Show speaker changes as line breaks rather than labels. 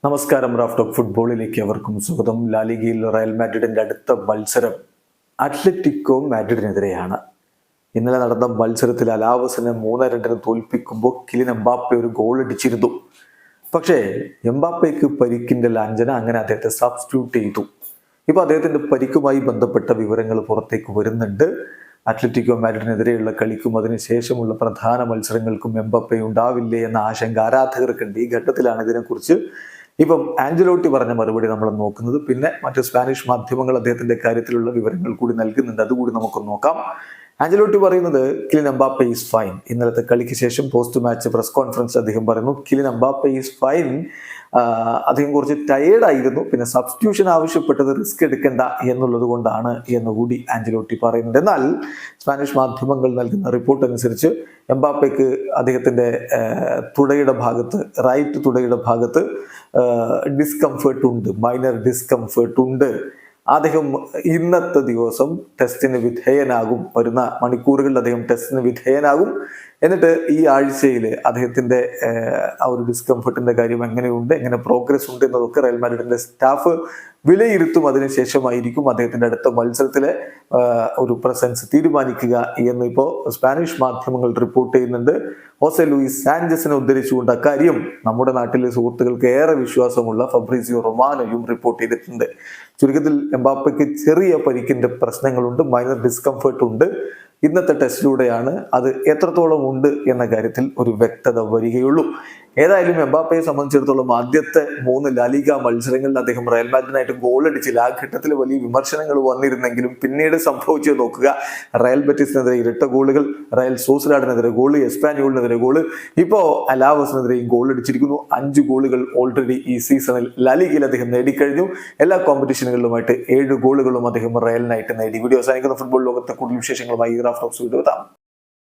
നമസ്കാരം. Raf talk ഫുട്ബോളിലേക്ക് അവർക്കും സ്വാഗതം. ലാലിഗയിൽ റയൽ മാഡ്രിഡിന്റെ അടുത്ത മത്സരം അത്ലറ്റിക്കോ മാഡ്രിഡിനെതിരെയാണ്. ഇന്നലെ നടന്ന മത്സരത്തിൽ അലാവസിനെ 3-2 തോൽപ്പിക്കുമ്പോൾ കിലിൻ എംബാപ്പെ ഒരു ഗോൾ അടിച്ചിരുന്നു. പക്ഷേ എംബാപ്പയ്ക്ക് പരിക്കിന്റെ ലാഞ്ചന, അങ്ങനെ അദ്ദേഹത്തെ സബ്സ്റ്റിറ്റ്യൂട്ട് ചെയ്തു. ഇപ്പൊ അദ്ദേഹത്തിന്റെ പരിക്കുമായി ബന്ധപ്പെട്ട വിവരങ്ങൾ പുറത്തേക്ക് വരുന്നുണ്ട്. അത്ലറ്റിക്കോ മാഡ്രിഡിനെതിരെയുള്ള കളിക്കും അതിനുശേഷമുള്ള പ്രധാന മത്സരങ്ങൾക്കും എംബാപ്പെ ഉണ്ടാവില്ലേ എന്ന ആശങ്ക ആരാധകർക്കുണ്ട്. ഈ ഘട്ടത്തിലാണ് ഇതിനെക്കുറിച്ച് ഇപ്പം ആഞ്ചലോട്ടി പറഞ്ഞ മറുപടി നമ്മൾ നോക്കുന്നത്. പിന്നെ മറ്റ് സ്പാനിഷ് മാധ്യമങ്ങൾ അദ്ദേഹത്തിന്റെ കാര്യത്തിലുള്ള വിവരങ്ങൾ കൂടി നൽകുന്നുണ്ട്, അതുകൂടി നമുക്ക് നോക്കാം. ആഞ്ചലോട്ടി പറയുന്നത് കിലിൻ എംബാപ്പെ ഈസ് ഫൈൻ. ഇന്നലത്തെ കളിക്ക് ശേഷം പോസ്റ്റ് മാച്ച് പ്രസ് കോൺഫറൻസ് അദ്ദേഹം പറയുന്നു കിലിൻ എംബാപ്പെ ഈസ് ഫൈൻ. അദ്ദേഹം കുറച്ച് ടയേർഡായിരുന്നു, പിന്നെ സബ്സ്റ്റിറ്റ്യൂഷൻ ആവശ്യപ്പെട്ടത് റിസ്ക് എടുക്കേണ്ട എന്നുള്ളത് കൊണ്ടാണ് എന്നുകൂടി ആഞ്ചലോട്ടി പറയുന്നുണ്ട്. എന്നാൽ സ്പാനിഷ് മാധ്യമങ്ങൾ നൽകുന്ന റിപ്പോർട്ട് അനുസരിച്ച് എംബാപ്പയ്ക്ക് അദ്ദേഹത്തിന്റെ തുടയുടെ ഭാഗത്ത്, റൈറ്റ് തുടയുടെ ഭാഗത്ത് ഡിസ്കംഫേർട്ട് ഉണ്ട്, മൈനർ ഡിസ്കംഫേർട്ട് ഉണ്ട്. അദ്ദേഹം ഇന്നത്തെ ദിവസം ടെസ്റ്റിന് വിധേയനാകും. വരുന്ന മണിക്കൂറുകളിൽ അദ്ദേഹം ടെസ്റ്റിന് വിധേയനാകും. എന്നിട്ട് ഈ ആഴ്ചയിൽ അദ്ദേഹത്തിന്റെ ആ ഒരു ഡിസ്കംഫർട്ടിന്റെ കാര്യം എങ്ങനെയുണ്ട്, എങ്ങനെ പ്രോഗ്രസ് ഉണ്ട് എന്നതൊക്കെ റയൽ മാഡ്രിഡിന്റെ സ്റ്റാഫ് വിലയിരുത്തും. അതിനുശേഷമായിരിക്കും അദ്ദേഹത്തിന്റെ അടുത്ത മത്സരത്തിലെ ഒരു പ്രസൻസ് തീരുമാനിക്കുക എന്ന് ഇപ്പോൾ സ്പാനിഷ് മാധ്യമങ്ങൾ റിപ്പോർട്ട് ചെയ്യുന്നുണ്ട്. ഹോസെ ലൂയിസ് സാഞ്ചസിനെ ഉദ്ധരിച്ചുകൊണ്ട് അക്കാര്യം നമ്മുടെ നാട്ടിലെ സുഹൃത്തുക്കൾക്ക് ഏറെ വിശ്വാസമുള്ള ഫബ്രീസിയോ റൊമാനോയും റിപ്പോർട്ട് ചെയ്തിട്ടുണ്ട്. ചുരുക്കത്തിൽ എംബാപ്പയ്ക്ക് ചെറിയ പരിക്കിന്റെ പ്രശ്നങ്ങളുണ്ട്, മൈനർ ഡിസ്കംഫർട്ട് ഉണ്ട്. ഇന്നത്തെ ടെസ്റ്റിലൂടെയാണ് അത് എത്രത്തോളം ഉണ്ട് എന്ന കാര്യത്തിൽ ഒരു വ്യക്തത വരികയുള്ളൂ. ഏതായാലും എംബാപ്പയെ സംബന്ധിച്ചിടത്തോളം ആദ്യത്തെ 3 ലാലിഗ മത്സരങ്ങളിൽ അദ്ദേഹം റയൽ മാഡ്രിഡിനായിട്ട് ഗോൾ അടിച്ചില്ല. ആ ഘട്ടത്തിൽ വലിയ വിമർശനങ്ങൾ വന്നിരുന്നെങ്കിലും പിന്നീട് സംഭവിച്ചത് നോക്കുക. റയൽ ബെറ്റിസിനെതിരെ ഇരട്ട ഗോളുകൾ, റയൽ സോസിഡാഡിനെതിരെ ഗോള്, എസ്പാന്യോളിനെതിരെ ഗോള്, ഇപ്പോ അലാവസിനെതിരെയും ഗോൾ അടിച്ചിരിക്കുന്നു. 5 ഗോളുകൾ ഓൾറെഡി ഈ സീസണിൽ ലാലിഗയിൽ അദ്ദേഹം നേടിക്കഴിഞ്ഞു. എല്ലാ കോമ്പറ്റീഷനുകളിലുമായിട്ട് 7 ഗോളുകളും അദ്ദേഹം റയലിനായിട്ട് നേടി. വീഡിയോ അവസാനിക്കുന്ന ഫുട്ബോൾ ലോകത്തെ കൂടുതൽ വിശേഷങ്ങളുമായി റാഫ് ടോക്സ് വീഡിയോ എത്താം.